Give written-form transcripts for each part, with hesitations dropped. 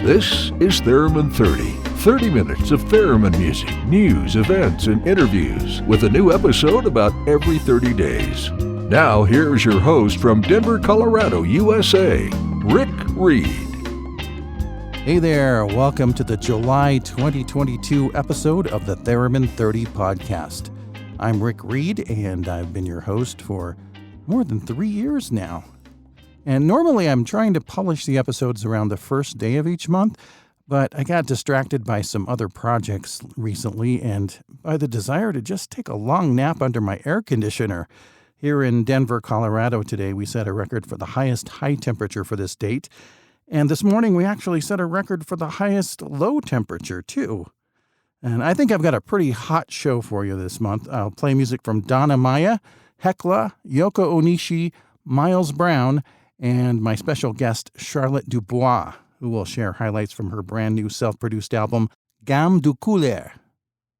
This is Theremin 30. 30 minutes of theremin music, news, events, and interviews with a new episode about every 30 days. Now, here's your host from Denver, Colorado, USA, Rick Reid. Hey there, welcome to the July 2022 episode of the Theremin 30 podcast. I'm Rick Reid, and I've been your host for more than 3 years now. And normally I'm trying to publish the episodes around the first day of each month, but I got distracted by some other projects recently and by the desire to just take a long nap under my air conditioner. Here in Denver, Colorado today, we set a record for the highest high temperature for this date. And this morning we actually set a record for the highest low temperature too. And I think I've got a pretty hot show for you this month. I'll play music from Donna Maya, Hekla, Yoko Onishi, Miles Brown, and my special guest, Charlotte Dubois, who will share highlights from her brand new self-produced album, Gamme du couleurs.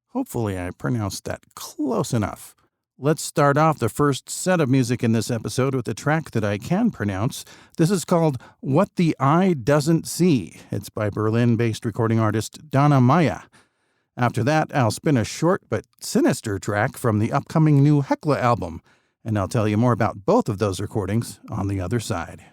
Hopefully I pronounced that close enough. Let's start off the first set of music in this episode with a track that I can pronounce. This is called What the Eye Doesn't See. It's by Berlin-based recording artist Donna Maya. After that, I'll spin a short but sinister track from the upcoming new Hekla album, and I'll tell you more about both of those recordings on the other side.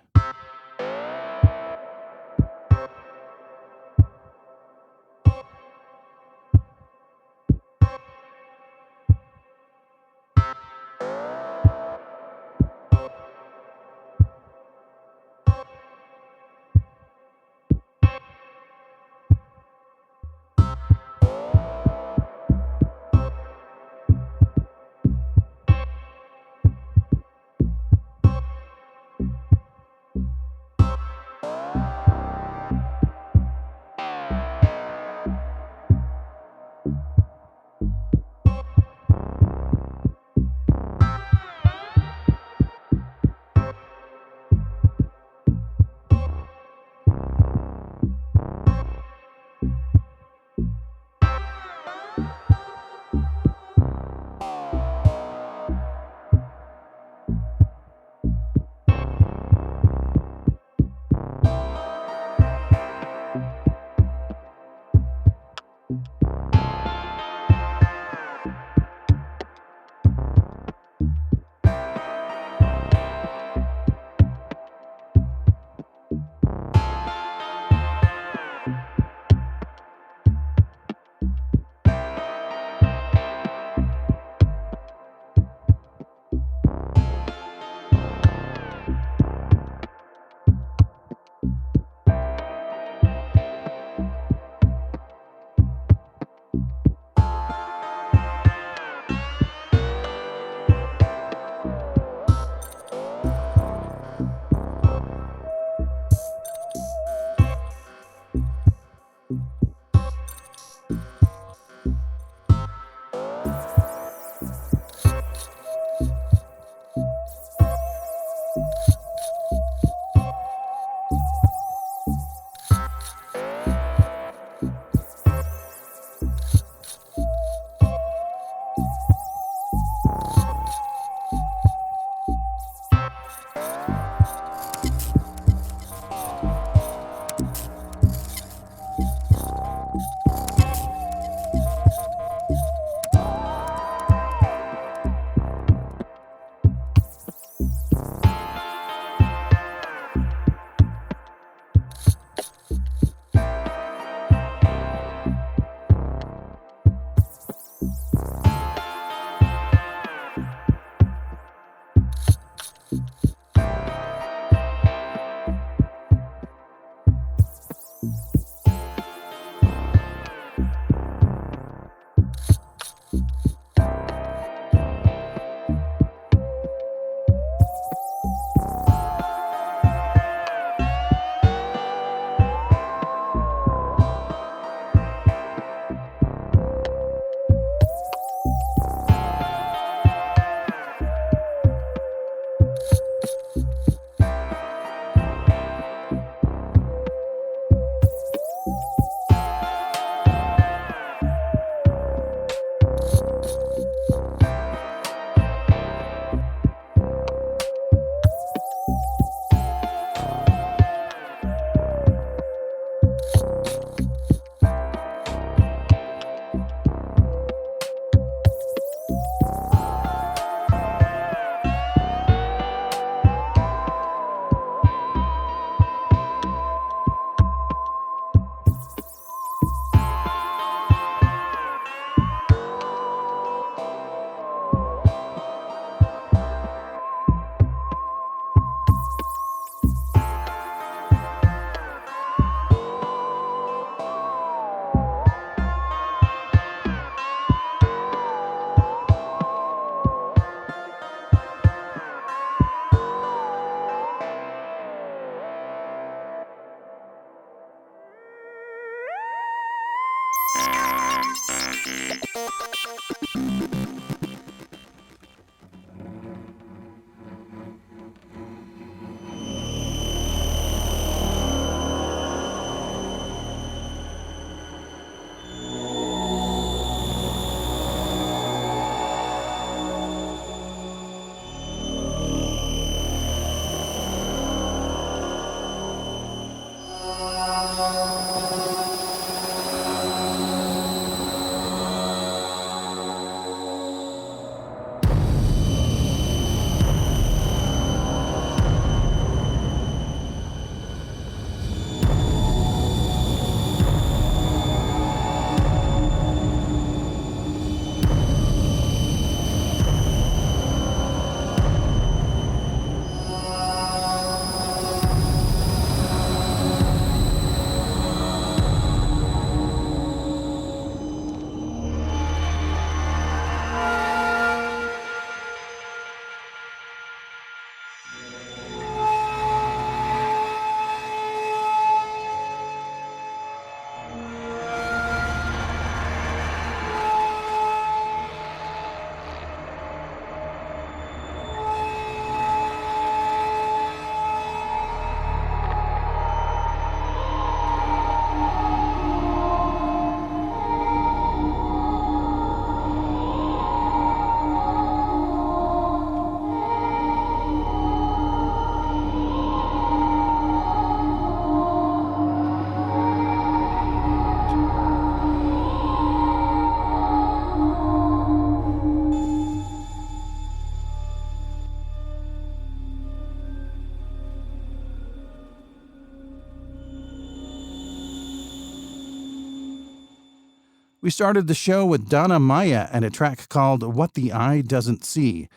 We started the show with Donna Maya and a track called What the Eye Doesn't See.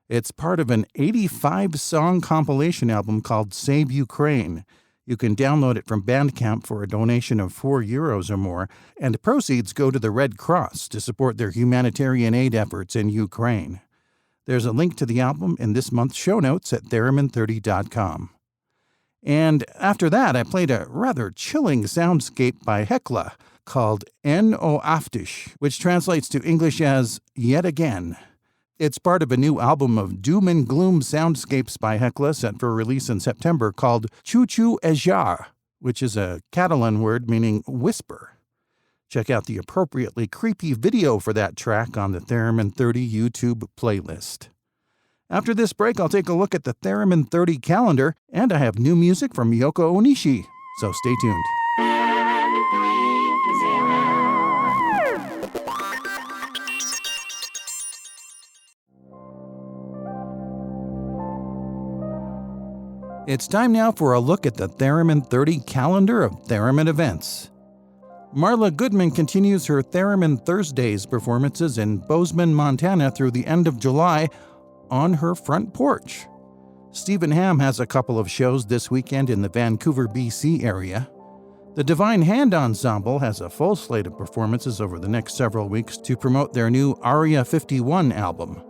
It's part of an 85-song compilation album called Save Ukraine. You can download it from Bandcamp for a donation of €4 or more, and proceeds go to the Red Cross to support their humanitarian aid efforts in Ukraine. There's a link to the album in this month's show notes at theremin30.com. And after that, I played a rather chilling soundscape by Hekla called En-O Aftish, which translates to English as Yet Again. It's part of a new album of doom and gloom soundscapes by Hekla set for release in September called Chuchu Ejar, which is a Catalan word meaning whisper. Check out the appropriately creepy video for that track on the Theremin 30 YouTube playlist. After this break, I'll take a look at the Theremin 30 calendar, and I have new music from Yoko Onishi, so stay tuned. It's time now for a look at the Theremin 30 calendar of Theremin events. Marla Goodman continues her Theremin Thursdays performances in Bozeman, Montana through the end of July on her front porch. Stephen Ham has a couple of shows this weekend in the Vancouver, BC area. The Divine Hand Ensemble has a full slate of performances over the next several weeks to promote their new Aria 51 album.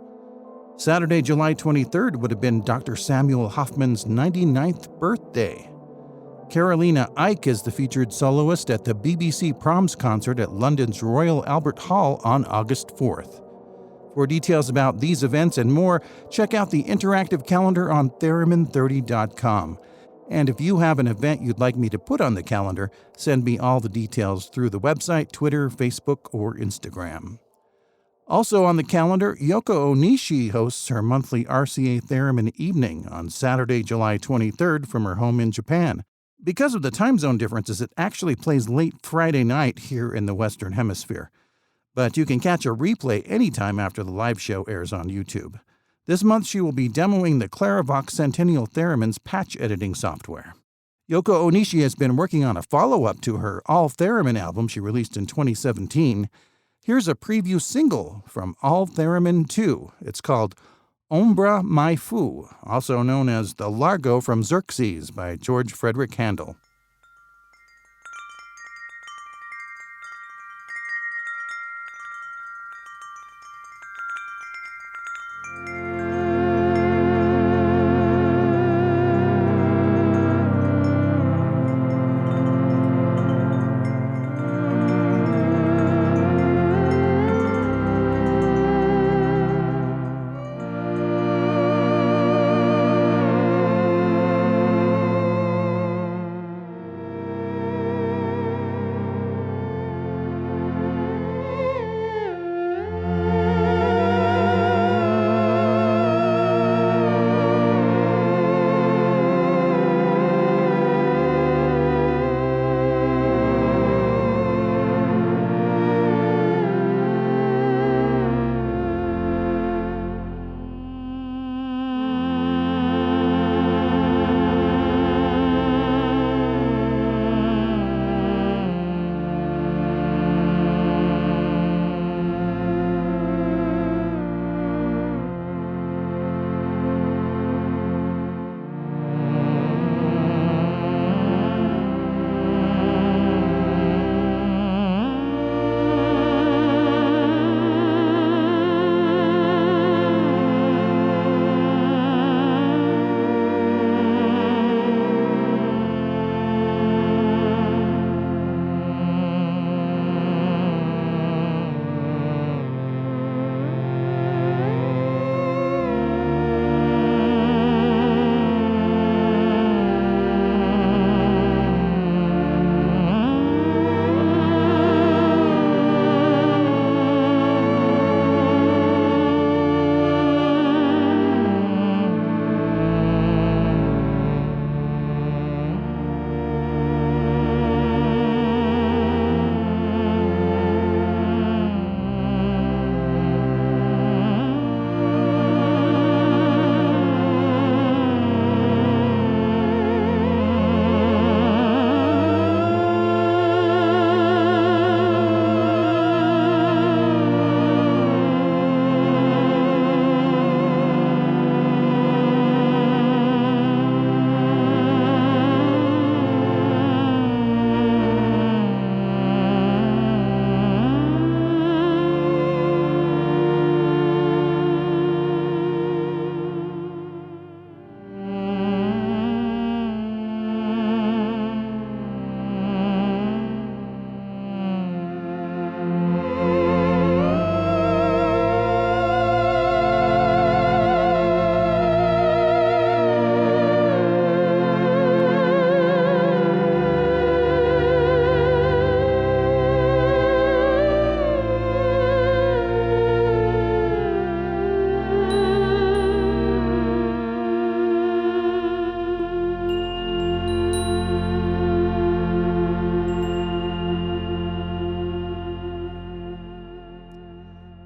Saturday, July 23rd would have been Dr. Samuel Hoffman's 99th birthday. Carolina Ike is the featured soloist at the BBC Proms concert at London's Royal Albert Hall on August 4th. For details about these events and more, check out the interactive calendar on theremin30.com. And if you have an event you'd like me to put on the calendar, send me all the details through the website, Twitter, Facebook, or Instagram. Also on the calendar, Yoko Onishi hosts her monthly RCA Theremin evening on Saturday, July 23rd from her home in Japan. Because of the time zone differences, it actually plays late Friday night here in the Western Hemisphere. But you can catch a replay anytime after the live show airs on YouTube. This month she will be demoing the Clarivox Centennial Theremin's patch editing software. Yoko Onishi has been working on a follow-up to her All Theremin album she released in 2017. Here's a preview single from All Theremin 2. It's called Ombra Mai Fu, also known as The Largo from Xerxes by George Frederick Handel.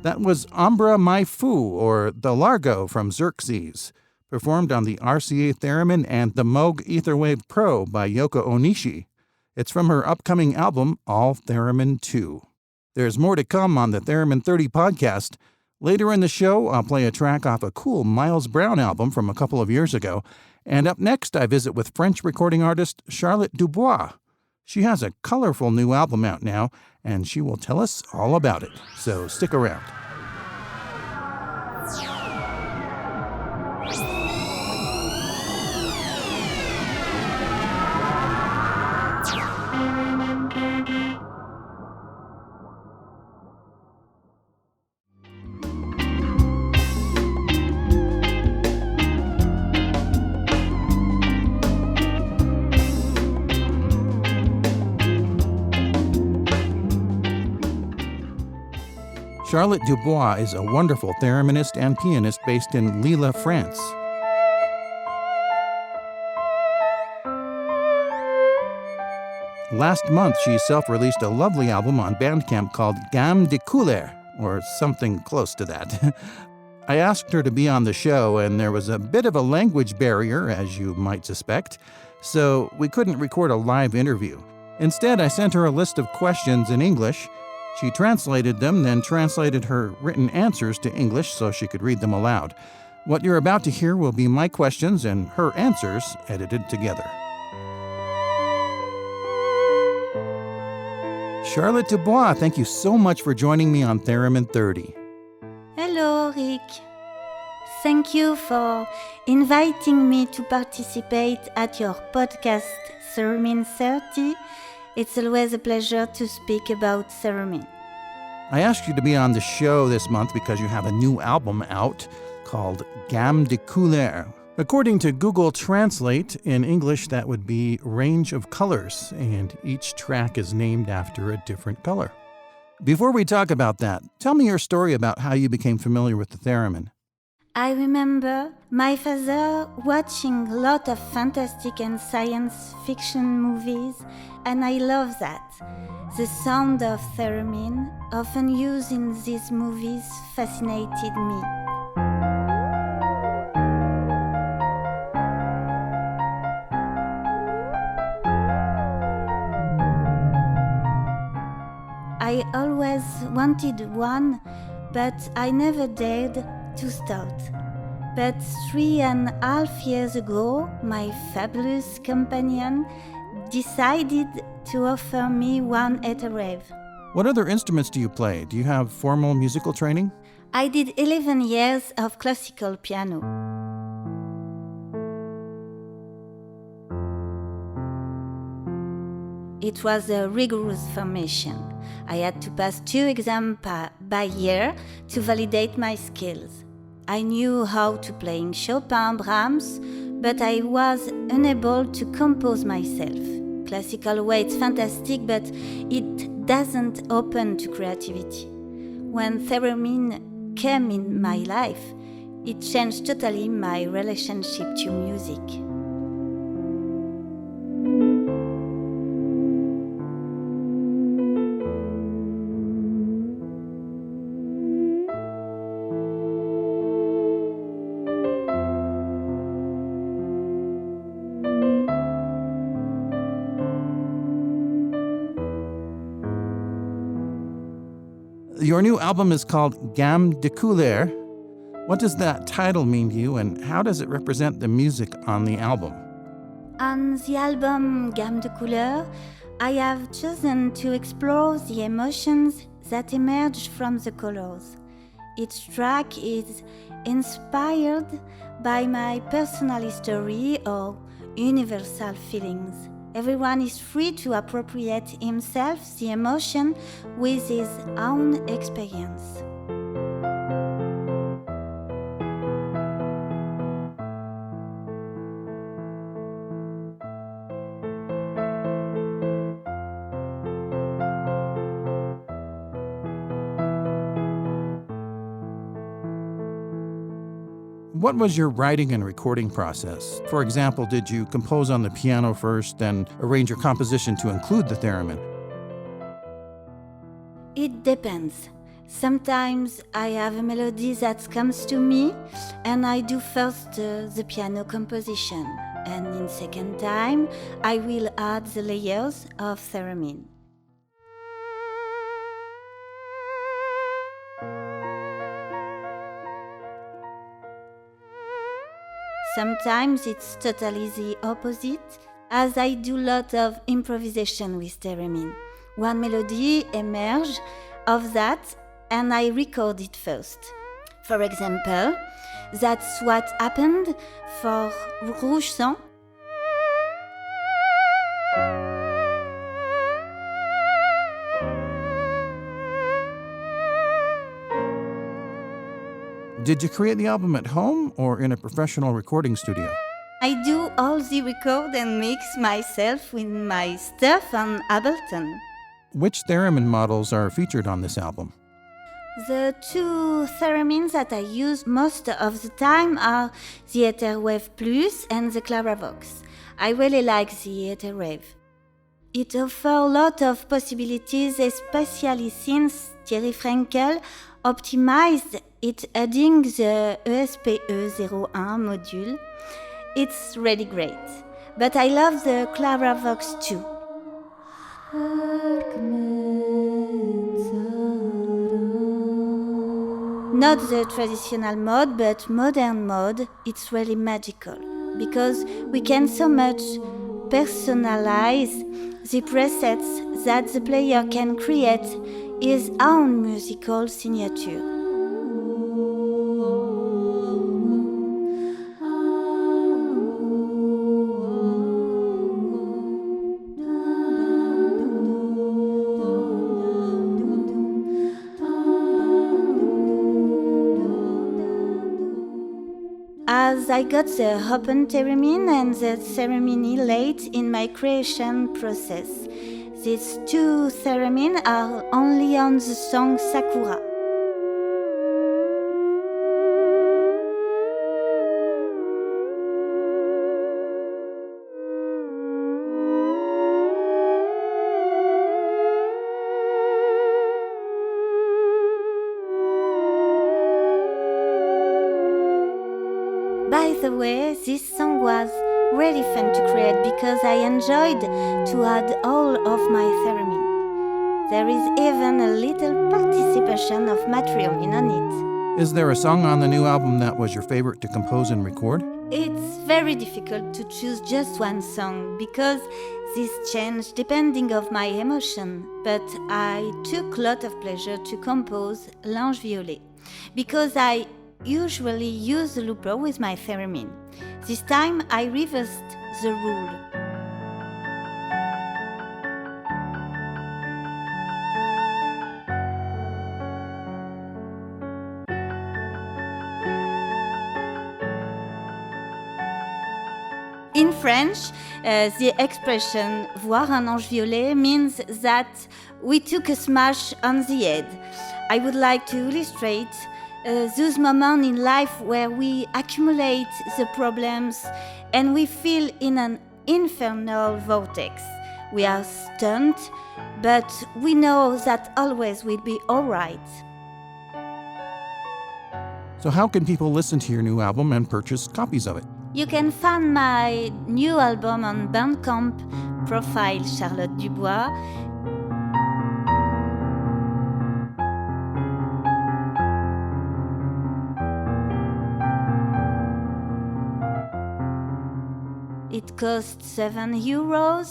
That was Ombra Mai Fu, or the Largo from Xerxes, performed on the RCA Theremin and the Moog Etherwave Pro by Yoko Onishi. It's from her upcoming album, All Theremin 2. There's more to come on the Theremin 30 podcast. Later in the show, I'll play a track off a cool Miles Brown album from a couple of years ago. And up next, I visit with French recording artist Charlotte Dubois. She has a colorful new album out now, and she will tell us all about it. So stick around. Charlotte Dubois is a wonderful thereminist and pianist based in Lille, France. Last month, she self-released a lovely album on Bandcamp called Gamme de couleurs, or something close to that. I asked her to be on the show, and there was a bit of a language barrier, as you might suspect, so we couldn't record a live interview. Instead, I sent her a list of questions in English. She translated them, then translated her written answers to English so she could read them aloud. What you're about to hear will be my questions and her answers edited together. Charlotte Dubois, thank you so much for joining me on Theremin 30. Hello, Rick. Thank you for inviting me to participate at your podcast, Theremin 30. It's always a pleasure to speak about Theremin. I asked you to be on the show this month because you have a new album out called Gamme de couleurs. According to Google Translate, in English that would be range of colors, and each track is named after a different color. Before we talk about that, tell me your story about how you became familiar with the theremin. I remember my father watching a lot of fantastic and science fiction movies, and I love that. The sound of theremin, often used in these movies, fascinated me. I always wanted one, but I never dared to start. But 3.5 years ago, my fabulous companion decided to offer me one at a rave. What other instruments do you play? Do you have formal musical training? I did 11 years of classical piano. It was a rigorous formation. I had to pass 2 exams by year to validate my skills. I knew how to play Chopin, Brahms, but I was unable to compose myself. Classical way, it's fantastic, but it doesn't open to creativity. When theremin came in my life, it changed totally my relationship to music. Your new album is called Gamme de couleurs. What does that title mean to you, and how does it represent the music on the album? On the album Gamme de couleurs, I have chosen to explore the emotions that emerge from the colors. Each track is inspired by my personal history or universal feelings. Everyone is free to appropriate himself the emotion with his own experience. What was your writing and recording process? For example, did you compose on the piano first, then arrange your composition to include the theremin? It depends. Sometimes I have a melody that comes to me and I do first the piano composition, and in second time I will add the layers of theremin. Sometimes it's totally the opposite, as I do a lot of improvisation with theremin. One melody emerges of that and I record it first. For example, that's what happened for Rouge Sang. Did you create the album at home or in a professional recording studio? I do all the record and mix myself with my stuff on Ableton. Which theremin models are featured on this album? The two theremins that I use most of the time are the Etherwave Plus and the Claravox. I really like the Etherwave. It offers a lot of possibilities, especially since Thierry Frenkel optimized it adding the ESP01 module. It's really great. But I love the Claravox too. Not the traditional mode, but modern mode. It's really magical because we can so much personalize the presets that the player can create his own musical signature. As I got the open theremin and the ceremony late in my creation process, these two theremin are only on the song Sakura. By the way, this song was really fun to create because I enjoyed to add all of my theremin. There is even a little participation of Matriolin on it. Is there a song on the new album that was your favorite to compose and record? It's very difficult to choose just one song because this changes depending of my emotion, but I took a lot of pleasure to compose L'Ange Violet because I usually use the looper with my theremin. This time I reversed the rule. In French, the expression voir un ange violet means that we took a smash on the head. I would like to illustrate those moments in life where we accumulate the problems and we feel in an infernal vortex. We are stunned, but we know that always will be all right. So how can people listen to your new album and purchase copies of it? You can find my new album on Bandcamp profile Charlotte Dubois. It costs €7.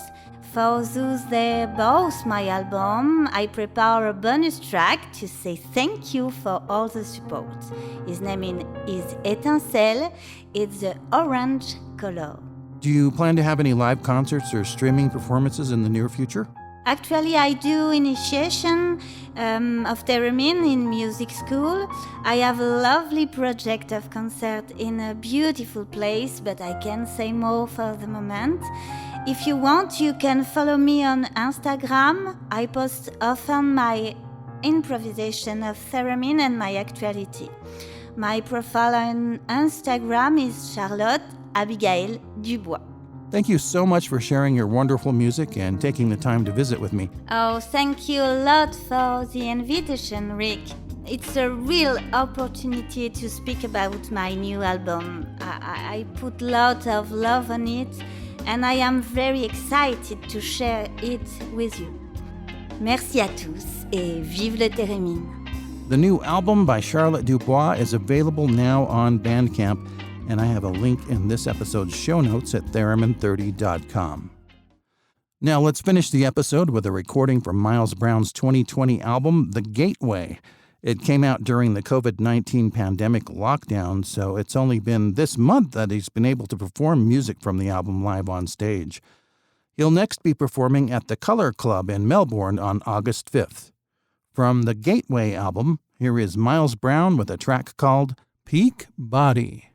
For those that bought my album, I prepare a bonus track to say thank you for all the support. His name is Étincelle. It's the orange color. Do you plan to have any live concerts or streaming performances in the near future? Actually, I do initiation of theremin in music school. I have a lovely project of concert in a beautiful place, but I can't say more for the moment. If you want, you can follow me on Instagram. I post often my improvisation of theremin and my actuality. My profile on Instagram is Charlotte Abigail Dubois. Thank you so much for sharing your wonderful music and taking the time to visit with me. Oh, thank you a lot for the invitation, Rick. It's a real opportunity to speak about my new album. I put a lot of love on it, and I am very excited to share it with you. Merci à tous et vive le Theremin. The new album by Charlotte Dubois is available now on Bandcamp, and I have a link in this episode's show notes at theremin30.com. Now let's finish the episode with a recording from Miles Brown's 2020 album, The Gateway. It came out during the COVID-19 pandemic lockdown, so it's only been this month that he's been able to perform music from the album live on stage. He'll next be performing at the Colour Club in Melbourne on August 5th. From the Gateway album, here is Miles Brown with a track called Peak Body.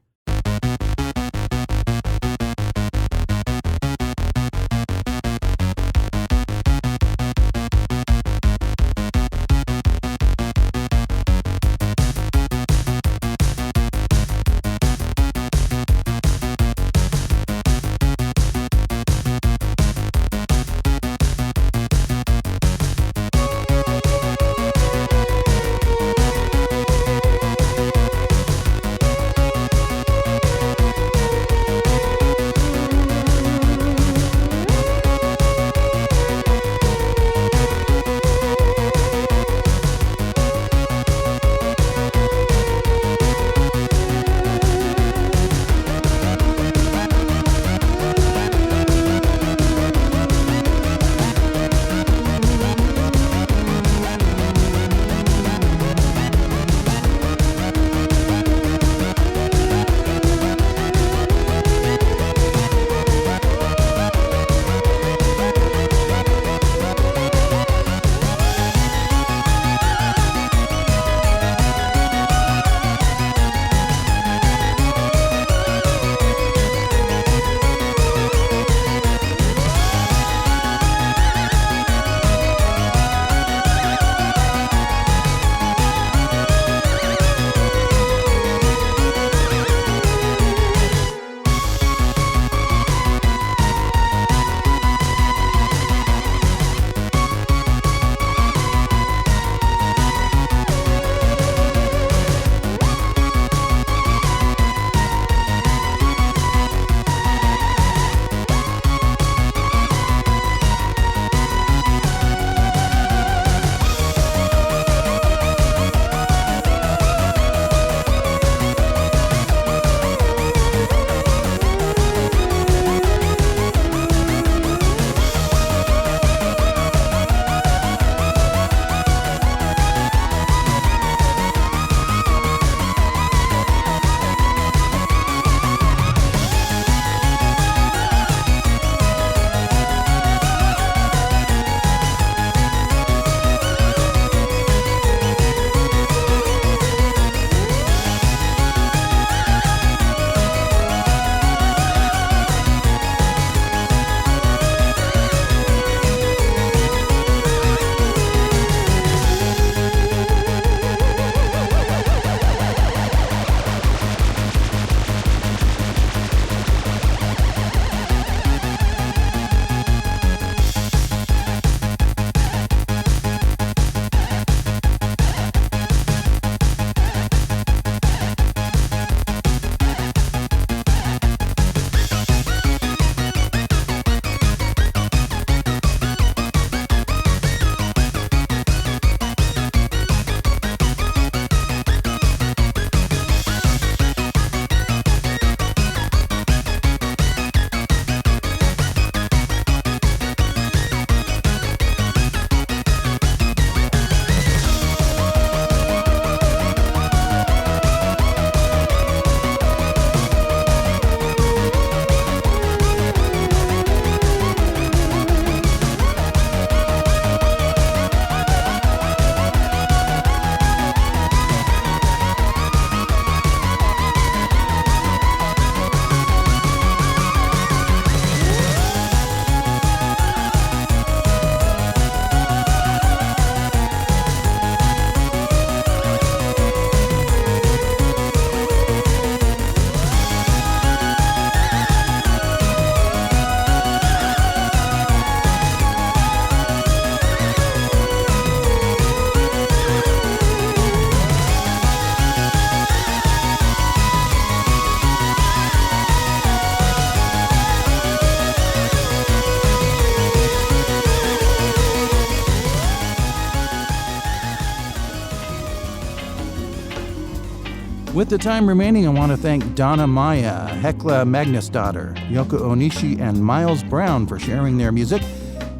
With the time remaining, I want to thank Donna Maya, Hekla Magnusdottir, Yoko Onishi, and Miles Brown for sharing their music.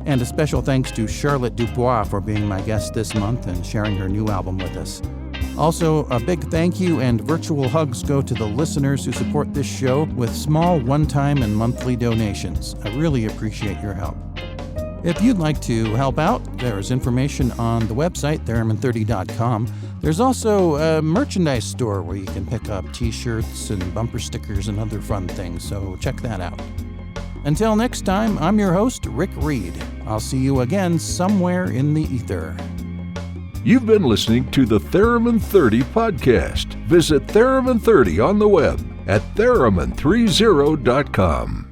And a special thanks to Charlotte Dubois for being my guest this month and sharing her new album with us. Also, a big thank you and virtual hugs go to the listeners who support this show with small one-time and monthly donations. I really appreciate your help. If you'd like to help out, there's information on the website, theremin30.com. There's also a merchandise store where you can pick up t-shirts and bumper stickers and other fun things, so check that out. Until next time, I'm your host, Rick Reid. I'll see you again somewhere in the ether. You've been listening to the Theremin 30 podcast. Visit Theremin 30 on the web at theremin30.com.